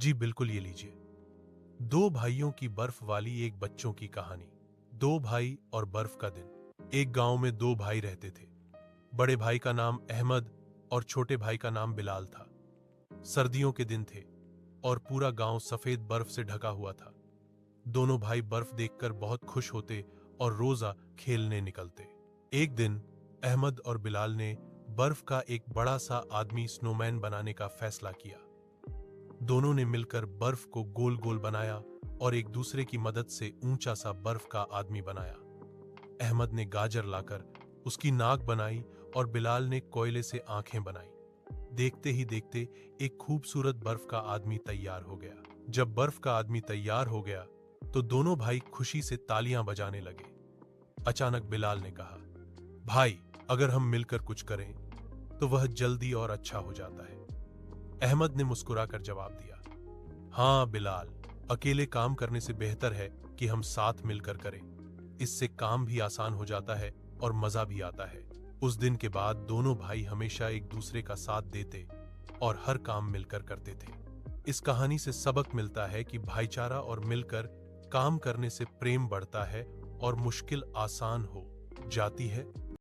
जी बिल्कुल, ये लीजिए। दो भाइयों की बर्फ वाली एक बच्चों की कहानी। दो भाई और बर्फ का दिन। एक गांव में दो भाई रहते थे। बड़े भाई का नाम अहमद और छोटे भाई का नाम बिलाल था। सर्दियों के दिन थे और पूरा गांव सफेद बर्फ से ढका हुआ था। दोनों भाई बर्फ देखकर बहुत खुश होते और रोजा खेलने निकलते। एक दिन अहमद और बिलाल ने बर्फ का एक बड़ा सा आदमी स्नोमैन बनाने का फैसला किया। दोनों ने मिलकर बर्फ को गोल गोल बनाया और एक दूसरे की मदद से ऊंचा सा बर्फ का आदमी बनाया। अहमद ने गाजर लाकर उसकी नाक बनाई और बिलाल ने कोयले से आंखें बनाई। देखते ही देखते एक खूबसूरत बर्फ का आदमी तैयार हो गया। जब बर्फ का आदमी तैयार हो गया तो दोनों भाई खुशी से तालियां बजाने लगे। अचानक बिलाल ने कहा, भाई, अगर हम मिलकर कुछ करें तो वह जल्दी और अच्छा हो जाता है। अहमद ने मुस्कुराकर जवाब दिया, हाँ बिलाल, अकेले काम करने से बेहतर है कि हम साथ मिलकर करें। इससे काम भी आसान हो जाता है और मजा भी आता है। उस दिन के बाद दोनों भाई हमेशा एक दूसरे का साथ देते और हर काम मिलकर करते थे। इस कहानी से सबक मिलता है कि भाईचारा और मिलकर काम करने से प्रेम बढ़ता है और मुश्किल आसान हो जाती है।